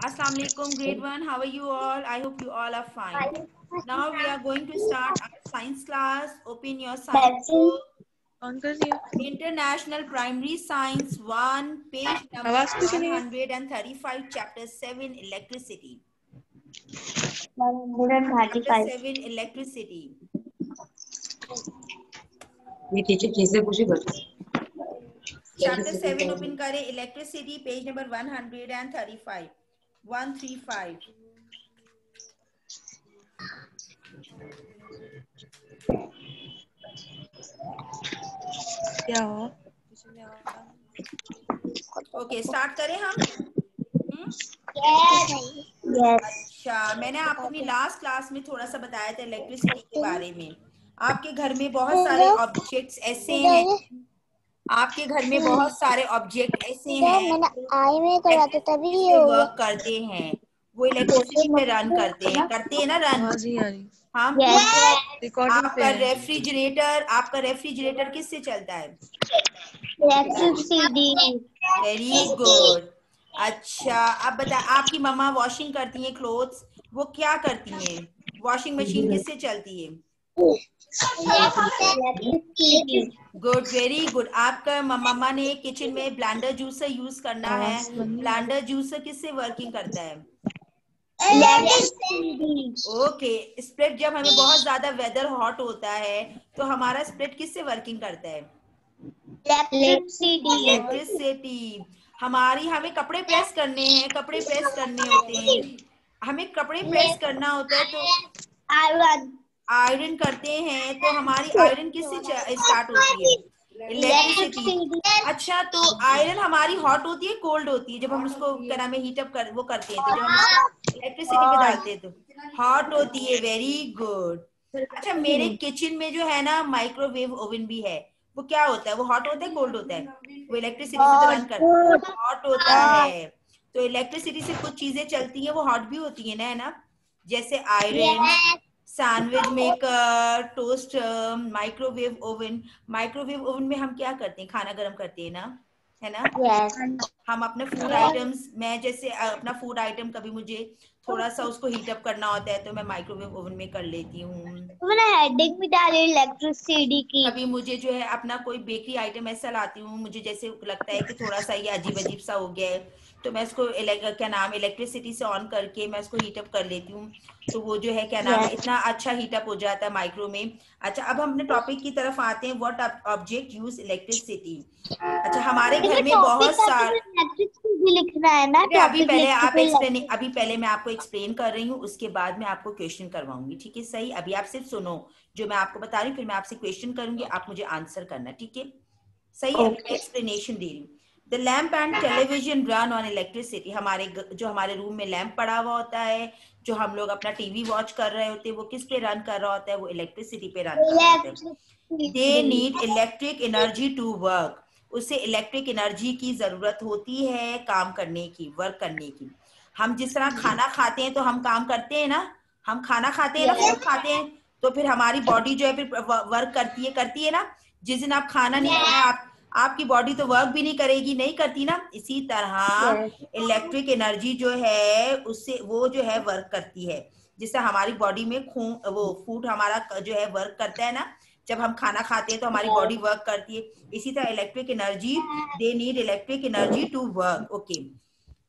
Assalamu alaikum, grade 1. How are you all? I hope you all are fine. Now we are going to start our science class. Open your science book. International Primary Science 1, page number 135, chapter 7, electricity. 135. Chapter 7, electricity. ये teacher कैसे पूछे बता Chapter 7 open करें, electricity, page number 135. 135. Okay, start करें हम। अच्छा, मैंने आपको अपनी लास्ट क्लास में थोड़ा सा बताया था इलेक्ट्रिसिटी के बारे में। आपके घर में बहुत सारे ऑब्जेक्ट्स ऐसे हैं, आपके घर में बहुत सारे ऑब्जेक्ट ऐसे हैं जो वर्क करते हैं, वो इलेक्ट्रिसिटी पे रन करते हैं ना रन। हाँ, आपका रेफ्रिजरेटर किससे चलता है? Very good. अच्छा, अब बता, आपकी मम्मा वॉशिंग करती हैं क्लोथ्स, वो क्या करती हैं? वॉशिंग मशीन किससे चलती है? Good, very good. आपका मम्मा ने किचन में ब्लेंडर जूसर यूज करना है, ब्लेंडर जूसर किससे वर्किंग करता है? ओके, स्प्लिट, जब हमें बहुत ज्यादा वेदर हॉट होता है तो हमारा स्प्लिट किससे वर्किंग करता है? इलेक्ट्रिसिटी। हमें कपड़े प्रेस करने हैं, कपड़े प्रेस करने होते हैं, हमें कपड़े प्रेस करना होता है तो आयरन करते हैं, तो हमारी आयरन किससे स्टार्ट होती है? इलेक्ट्रिसिटी। अच्छा, तो आयरन हमारी हॉट होती है कोल्ड होती है? जब हम उसको क्या नाम है हीटअप वो करते हैं, तो जब हम इलेक्ट्रिसिटी पे डालते हैं तो हॉट होती है। Very good. अच्छा, मेरे किचन में जो है ना माइक्रोवेव ओवन भी है, वो क्या होता है? वो हॉट होता है कोल्ड होता है? वो इलेक्ट्रिसिटी से रन करता है, हॉट होता है। तो इलेक्ट्रिसिटी से कुछ चीजें चलती हैं, वो हॉट भी होती है ना, जैसे iron, sandwich maker, toaster, microwave oven. Microwave oven में हम क्या करते हैं? खाना गर्म करते हैं ना, है ना? हम अपने फूड आइटम्स, मैं जैसे अपना फूड आइटम कभी मुझे थोड़ा सा उसको हीटअप करना होता है तो मैं माइक्रोवेव ओवन में कर लेती हूँ। हेडिंग भी डाली इलेक्ट्रिसिटी की। कभी मुझे जो है अपना कोई बेकरी आइटम ऐसा लाती हूँ, मुझे जैसे लगता है कि थोड़ा सा ये अजीब अजीब सा हो गया है, तो मैं इसको क्या नाम इलेक्ट्रिसिटी से ऑन करके मैं इसको हीटअप कर लेती हूँ, तो वो जो है क्या नाम है इतना अच्छा हीटअप हो जाता है माइक्रो में। अच्छा, अब हम अपने टॉपिक की तरफ आते हैं, व्हाट ऑब्जेक्ट यूज इलेक्ट्रिसिटी। अच्छा, हमारे घर में बहुत सारे लिखना है ना, अभी पहले मैं आपको एक्सप्लेन कर रही हूँ, उसके बाद मैं आपको क्वेश्चन करवाऊंगी, ठीक है? सही, अभी आप सिर्फ सुनो जो मैं आपको बता रही हूँ, फिर मैं आपसे क्वेश्चन करूंगी, आप मुझे आंसर करना, ठीक है? सही है, मैं एक्सप्लेनेशन दे रही हूँ। The lamp and television run on electricity. जो हमारे रूम में लैंप पड़ा हुआ होता है, जो हम लोग अपना टीवी वॉच कर रहे होते हैं, वो किस पे रन कर रहा होता है? वो इलेक्ट्रिसिटी पे रन कर रहा होता है। They need electric energy to work. उसे इलेक्ट्रिक एनर्जी की जरूरत होती है काम करने की, वर्क करने की। हम जिस तरह खाना खाते हैं तो हम काम करते हैं ना, हम खाना खाते हैं ना, फूड खाते हैं, तो फिर हमारी बॉडी जो है फिर वर्क करती है ना। जिस दिन आप खाना नहीं खाए, आपकी बॉडी तो वर्क भी नहीं करेगी, नहीं करती ना। इसी तरह इलेक्ट्रिक एनर्जी जो है उससे वो जो है वर्क करती है, जिससे हमारी बॉडी में वो फूड हमारा जो है वर्क करता है ना। जब हम खाना खाते हैं तो हमारी बॉडी वर्क करती है। इसी तरह electric energy, they need electric energy to work. Okay,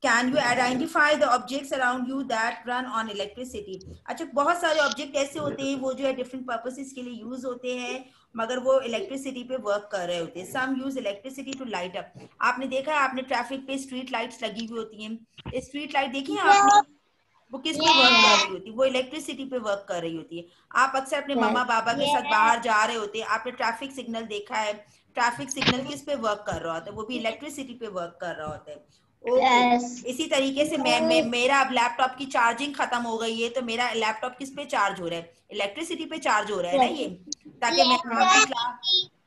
can you identify the objects around you that run on electricity. अच्छा, बहुत सारे ऑब्जेक्ट ऐसे होते हैं वो जो है डिफरेंट पर्पसेस के लिए यूज होते हैं, मगर वो इलेक्ट्रिसिटी पे वर्क कर रहे होते हैं। Some use electricity to light up. आपने देखा है, आपने ट्रैफिक पे स्ट्रीट लाइट्स लगी हुई होती हैं, स्ट्रीट लाइट देखी है आपने? वो किस पे वर्क कर रही होती है? वो इलेक्ट्रिसिटी पे वर्क कर रही होती है। आप अक्सर अपने मम्मा पापा के साथ बाहर जा रहे होते हैं, आपने ट्रैफिक सिग्नल देखा है, ट्रैफिक सिग्नल किस पे वर्क कर रहा होता है? वो भी इलेक्ट्रिसिटी पे वर्क कर रहा होता है। ओके, इसी तरीके से मेरा अब लैपटॉप की चार्जिंग खत्म हो गई है, तो मेरा लैपटॉप किस पे चार्ज हो रहा है? इलेक्ट्रिसिटी पे चार्ज हो रहा है ना ये,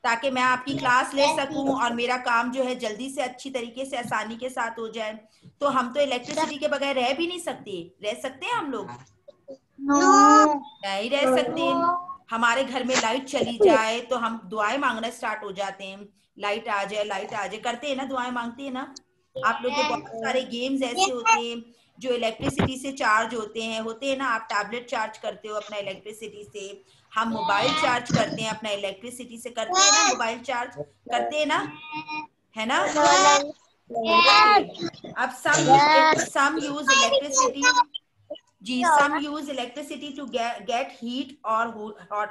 ताकि मैं आपकी क्लास ले सकूं और मेरा काम जो है जल्दी से अच्छी तरीके से आसानी के साथ हो जाए। तो हम तो इलेक्ट्रिसिटी के बगैर रह भी नहीं सकते। रह सकते हैं हम लोग? नहीं रह सकते। हमारे घर में लाइट चली जाए तो हम दुआएं मांगना स्टार्ट हो जाते हैं, लाइट आ जाए, लाइट आ जाए, करते हैं ना, दुआएं मांगते हैं ना आप लोग के। बहुत सारे गेम्स ऐसे होते हैं जो इलेक्ट्रिसिटी से चार्ज होते हैं ना। आप टैबलेट चार्ज करते हो अपना इलेक्ट्रिसिटी से, हम मोबाइल चार्ज करते हैं अपना इलेक्ट्रिसिटी से, करते हैं ना, मोबाइल चार्ज करते हैं ना, है ना। अब some use electricity, ji, some use electricity to get heat or hot,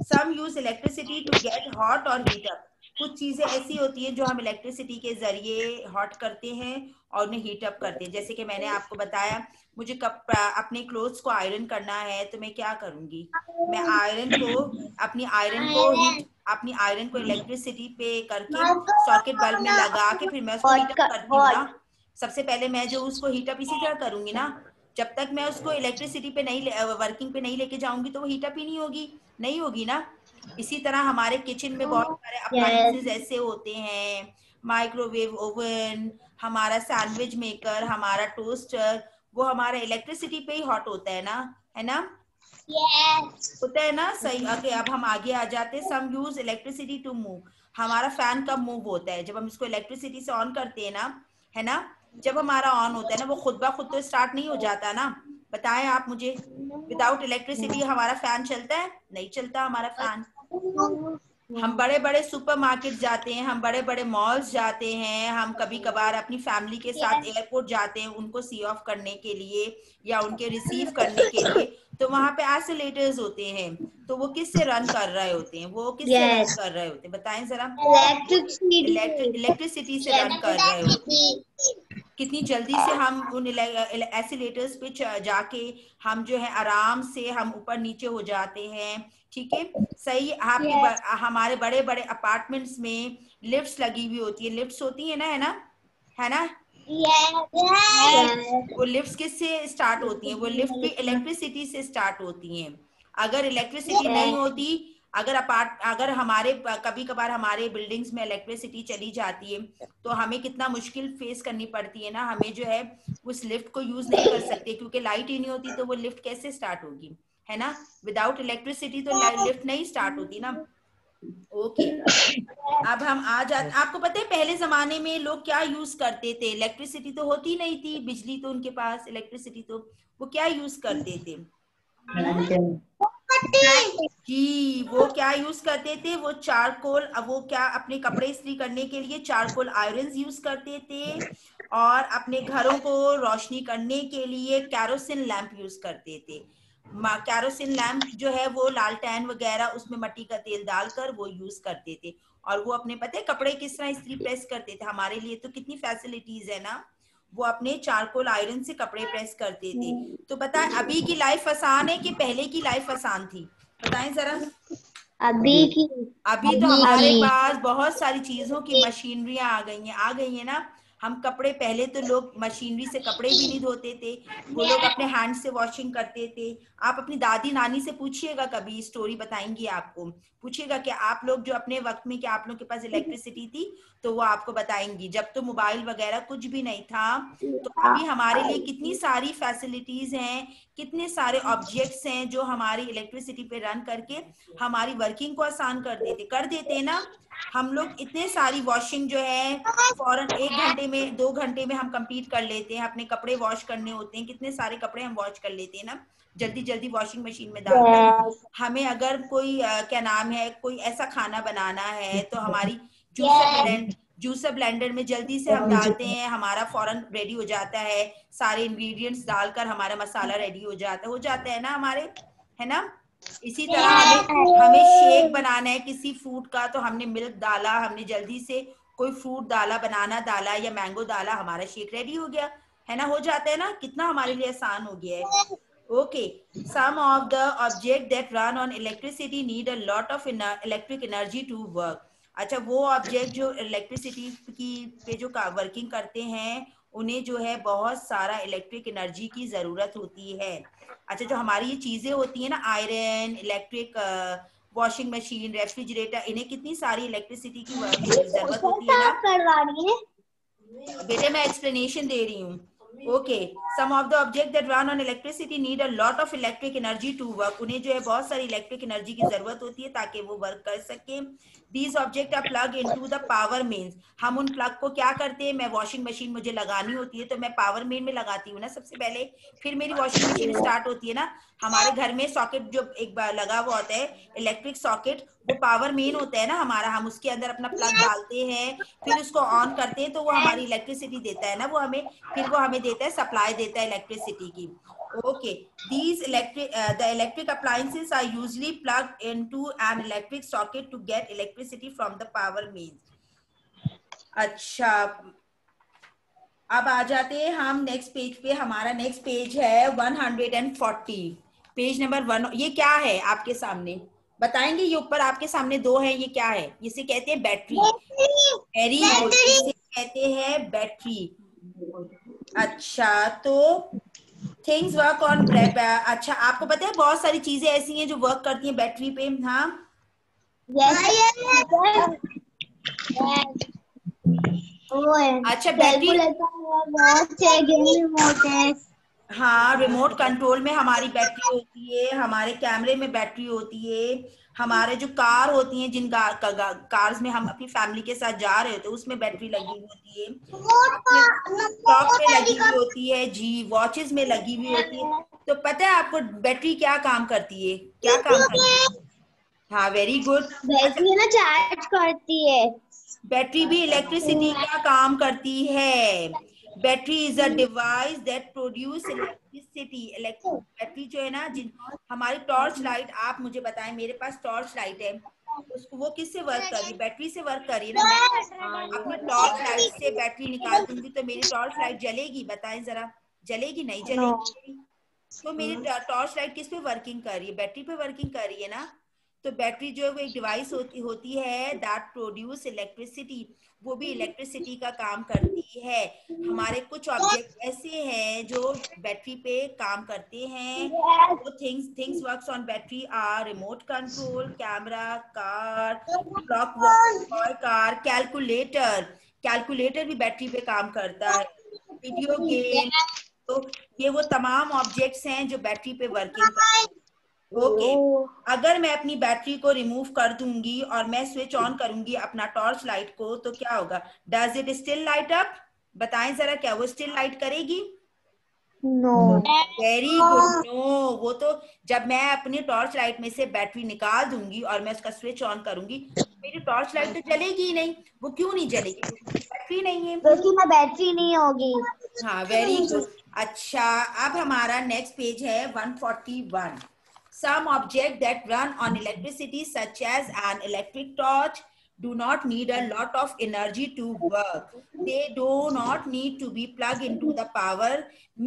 some use electricity to get hot or heat up। कुछ चीजें ऐसी होती हैं जो हम इलेक्ट्रिसिटी के जरिए हॉट करते हैं और उन्हें हीट अप करते हैं। जैसे कि मैंने आपको बताया, मुझे अपने क्लोथ्स को आयरन करना है तो मैं क्या करूंगी, मैं अपनी आयरन को इलेक्ट्रिसिटी पे करके सॉकेट बल्ब में लगा के फिर मैं उसको हीट अप करती हूँ ना। सबसे पहले मैं जो उसको हीट अप इसी तरह करूंगी ना। जब तक मैं उसको इलेक्ट्रिसिटी पे वर्किंग पे नहीं लेके जाऊंगी तो वो हीट अप ही नहीं होगी ना। इसी तरह हमारे किचन में बहुत सारे अप्लायंसेस ऐसे होते हैं, माइक्रोवेव ओवन, हमारा सैंडविच मेकर, हमारा टोस्टर, वो हमारा इलेक्ट्रिसिटी पे ही हॉट होता है ना, होता है ना, सही। ओके, अब हम आगे आ जाते हैं। Some use electricity to move, हमारा फैन कब मूव होता है, जब हम इसको इलेक्ट्रिसिटी से ऑन करते हैं ना, है ना। जब हमारा ऑन होता है ना, वो खुद ब खुद तो स्टार्ट नहीं हो जाता ना, बताएं आप मुझे। विदाउट इलेक्ट्रिसिटी हमारा फैन चलता है? नहीं चलता हमारा फैन। हम बड़े बड़े सुपरमार्केट जाते हैं, हम बड़े बड़े मॉल्स जाते हैं, हम कभी कभार अपनी फैमिली के साथ एयरपोर्ट जाते हैं उनको सी ऑफ करने के लिए या उनके रिसीव करने के लिए, तो वहां पे एसिलेटर्स होते हैं, तो वो किससे रन कर रहे होते हैं, रन कर रहे होते हैं, बताएं जरा। इलेक्ट्रिसिटी से रन कर रहे होते हैं। कितनी जल्दी से हम उन एसिलेटर्स पे जाके हम जो है आराम से हम ऊपर नीचे हो जाते हैं, ठीक है, सही। हमारे बड़े बड़े अपार्टमेंट्स में लिफ्ट्स लगी हुई होती है, लिफ्ट्स होती है ना, है ना। वो लिफ्ट्स किससे स्टार्ट होती हैं? वो लिफ्ट भी इलेक्ट्रिसिटी से स्टार्ट होती हैं। अगर इलेक्ट्रिसिटी नहीं होती, अगर हमारे कभी कभार हमारे बिल्डिंग्स में इलेक्ट्रिसिटी चली जाती है तो हमें कितना मुश्किल फेस करनी पड़ती है ना, हमें जो है उस लिफ्ट को यूज नहीं कर सकते क्योंकि लाइट ही नहीं होती, तो वो लिफ्ट कैसे स्टार्ट होगी, है ना। विदाउट इलेक्ट्रिसिटी तो लिफ्ट नहीं स्टार्ट होती ना। ओके, अब हम आ जाते, आपको पता है पहले जमाने में लोग क्या यूज करते थे? इलेक्ट्रिसिटी तो होती नहीं थी, बिजली तो उनके पास, इलेक्ट्रिसिटी तो वो क्या यूज करते थे? जी, वो क्या यूज करते थे? वो चारकोल, वो क्या अपने कपड़े इस्त्री करने के लिए चारकोल आयरन यूज करते थे, और अपने घरों को रोशनी करने के लिए कैरोसिन लैंप यूज करते थे। कैरोसिन लैंप जो है वो लालटेन वगैरह उसमें मिट्टी का तेल डालकर वो यूज करते थे, और वो अपने पता है कपड़े किस तरह इस्त्री प्रेस करते थे? हमारे लिए तो कितनी फैसिलिटीज है ना, वो अपने चारकोल आयरन से कपड़े प्रेस करते थे। तो बताएं अभी की लाइफ आसान है कि पहले की लाइफ आसान थी? बताएं जरा। अभी तो हमारे पास बहुत सारी चीजों की मशीनरियां आ गई है ना। हम कपड़े, पहले तो लोग मशीनरी से कपड़े भी नहीं धोते थे, वो लोग अपने हैंड से वॉशिंग करते थे। आप अपनी दादी नानी से पूछिएगा, कभी स्टोरी बताएंगी आपको, पूछिएगा कि आप लोग जो अपने वक्त में, क्या आप लोग के पास इलेक्ट्रिसिटी थी? तो वो आपको बताएंगी जब तो मोबाइल वगैरह कुछ भी नहीं था, तो अभी हमारे लिए कितनी सारी फैसिलिटीज हैं, कितने सारे ऑब्जेक्ट्स हैं जो हमारी इलेक्ट्रिसिटी पे रन करके हमारी वर्किंग को आसान कर देते हैं ना। हम लोग इतने सारी वॉशिंग जो है फौरन 1 घंटे में 2 घंटे में हम कंप्लीट कर लेते हैं। अपने कपड़े वॉश करने होते हैं, कितने सारे कपड़े हम वॉश कर लेते हैं ना, जल्दी जल्दी वॉशिंग मशीन में डालकर। हमें अगर कोई क्या नाम है, कोई ऐसा खाना बनाना है तो हमारी जूसर ब्लेंडर में जल्दी से हम डालते हैं, हमारा फौरन रेडी हो जाता है, सारे इंग्रेडिएंट्स डालकर हमारा मसाला रेडी हो जाता है ना हमारे, है ना। इसी तरह हमें शेक बनाना है किसी फ्रूट का, तो हमने मिल्क डाला, हमने जल्दी से कोई फ्रूट डाला, बनाना डाला या मैंगो डाला, हमारा शेक रेडी हो गया, है ना। हो जाता है ना, कितना हमारे लिए आसान हो गया है। Okay, some of the object that run on electricity need a lot of electric energy to work. अच्छा, वो ऑब्जेक्ट जो इलेक्ट्रिसिटी की पे जो वर्किंग करते हैं उन्हें जो है बहुत सारा इलेक्ट्रिक एनर्जी की जरूरत होती है। अच्छा, जो हमारी ये चीजें होती है ना, iron, electric washing machine, refrigerator, इन्हें कितनी सारी इलेक्ट्रिसिटी की जरूरत होती है ना। बेटे मैं एक्सप्लेनेशन दे रही हूँ। Okay, Some of the objects that run on electricity need a lot of electric energy to work. उन्हें जो है बहुत सारी इलेक्ट्रिक एनर्जी की जरूरत होती है ताकि वो वर्क कर सके. These objects are plugged into the power mains. हम उन प्लग को क्या करते हैं, मैं वॉशिंग मशीन मुझे लगानी होती है तो मैं पावर मेन में लगाती हूँ ना सबसे पहले, फिर मेरी वॉशिंग मशीन स्टार्ट होती है ना. हमारे घर में सॉकेट जो एक बार लगा हुआ होता है इलेक्ट्रिक सॉकेट, वो पावर मेन होता है ना हमारा. हम उसके अंदर अपना प्लग डालते हैं, फिर उसको ऑन करते हैं तो वो हमारी इलेक्ट्रिसिटी देता है ना, वो हमें फिर वो हमें देता है, सप्लाई देता है इलेक्ट्रिसिटी की. Okay, the electric appliances are usually plugged into an electric socket to get electricity from the power mains. अच्छा, अब आ जाते हैं हम नेक्स्ट पेज पे. हमारा नेक्स्ट पेज है 140, पेज नंबर 1. ये क्या है आपके सामने, बताएंगे? ये ऊपर आपके सामने 2 है, ये क्या है? इसे कहते हैं बैटरी. वेरी गुड, इसे कहते हैं बैटरी. अच्छा, तो थिंग्स वर्क ऑन. अच्छा, आपको पता है बहुत सारी चीजें ऐसी हैं जो वर्क करती हैं बैटरी पे. हाँ, अच्छा, बैटरी. हाँ, रिमोट कंट्रोल में हमारी बैटरी होती है, हमारे कैमरे में बैटरी होती है, हमारे जो कार होती हैं, जिन कार्स में हम अपनी फैमिली के साथ जा रहे होते हैं उसमें बैटरी लगी हुई होती है, क्लॉक में लगी हुई होती है जी, वॉचेस में लगी हुई होती है. तो पता है आपको बैटरी क्या काम करती है, क्या काम करती है? हाँ, वेरी गुड. बैटरी ना चार्ज करती है. बैटरी भी इलेक्ट्रिसिटी का काम करती है. Battery is a device that produce electricity. Battery जो है ना, हमारी टॉर्च लाइट, आप मुझे बताएं, मेरे पास टॉर्च लाइट है, उसको वो किससे वर्क कर रही है? बैटरी से वर्क कर रही है ना. मैं अपनी टॉर्च लाइट से बैटरी निकाल दूंगी तो मेरी टॉर्च लाइट जलेगी? बताएं जरा, जलेगी? नहीं जलेगी. तो मेरी टॉर्च लाइट किस पे वर्किंग कर रही है? बैटरी पे वर्किंग कर रही है ना. तो बैटरी जो है वो एक डिवाइस होती है दैट प्रोड्यूस इलेक्ट्रिसिटी, वो भी इलेक्ट्रिसिटी का काम करती है. हमारे कुछ ऑब्जेक्ट ऐसे हैं जो बैटरी पे काम करते हैं. वो things works on battery are remote control, camera, car, clock, toy car, calculator. Calculator भी बैटरी पे काम करता है. Video game. तो ये वो तमाम ऑब्जेक्ट्स हैं जो बैटरी पे वर्किंग करते हैं. ओके, अगर मैं अपनी बैटरी को रिमूव कर दूंगी और मैं स्विच ऑन करूंगी अपना टॉर्च लाइट को, तो क्या होगा? Does it still light up? बताएं जरा, क्या वो स्टिल लाइट करेगी? नो. Very good. नो, वो तो जब मैं अपनी टॉर्च लाइट में से बैटरी निकाल दूंगी और मैं उसका स्विच ऑन करूंगी, मेरी टॉर्च लाइट तो जलेगी ही नहीं. वो क्यों नहीं जलेगी? बैटरी नहीं है, क्योंकि बैटरी नहीं होगी. हाँ, वेरी गुड. अच्छा, अब हमारा नेक्स्ट पेज है 141. Some objects that run on electricity, such as an electric torch, do not need a lot of energy to work. They do not need to be plugged into the power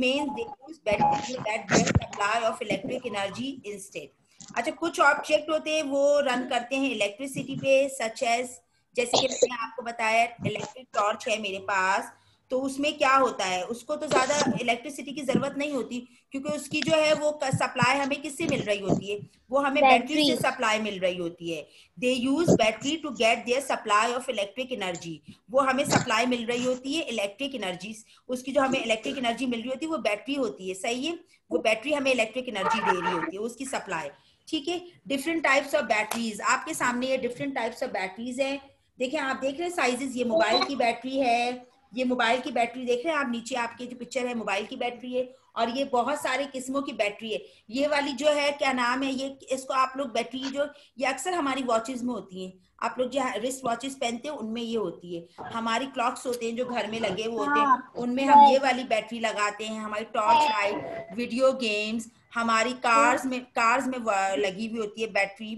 mains. They use batteries that give supply of electric energy instead. अच्छा, कुछ object होते हैं वो run करते हैं electricity पे, such as, जैसे कि मैंने आपको बताया इलेक्ट्रिक टॉर्च है मेरे पास, तो उसमें क्या होता है, उसको तो ज्यादा इलेक्ट्रिसिटी की जरूरत नहीं होती क्योंकि उसकी जो है वो सप्लाई हमें किससे मिल रही होती है? वो हमें बैटरी से सप्लाई मिल रही होती है. They use battery to get their supply of electric energy. वो हमें सप्लाई मिल रही होती है इलेक्ट्रिक एनर्जी. उसकी जो हमें इलेक्ट्रिक एनर्जी मिल रही होती है वो बैटरी होती है. सही है, वो बैटरी हमें इलेक्ट्रिक एनर्जी दे रही होती है, उसकी सप्लाई. ठीक है. डिफरेंट टाइप्स ऑफ बैटरीज आपके सामने, ये डिफरेंट टाइप्स ऑफ बैटरीज है. देखिए, आप देख रहे हैं साइजेस. ये मोबाइल की बैटरी है, ये मोबाइल की बैटरी देख रहे हैं आप, नीचे आपके जो पिक्चर है मोबाइल की बैटरी है. और ये बहुत सारे किस्मों की बैटरी है. ये वाली जो है, क्या नाम है ये, इसको आप लोग बैटरी जो, ये अक्सर हमारी वॉचेस में होती हैं. आप लोग जो रिस्ट वॉचेस पहनते हैं उनमें ये होती है. हमारी क्लॉक्स होते हैं जो घर में लगे हुए होते हैं, उनमें हम ये वाली बैटरी लगाते हैं. हमारी टॉर्च लाइट, वीडियो गेम्स, हमारी कार्स में लगी हुई होती है बैटरी.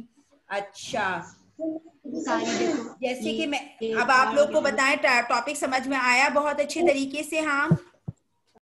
अच्छा, जैसे कि मैं अब आप लोग को बताएं, टॉपिक समझ में आया बहुत अच्छे तरीके से? हाँ,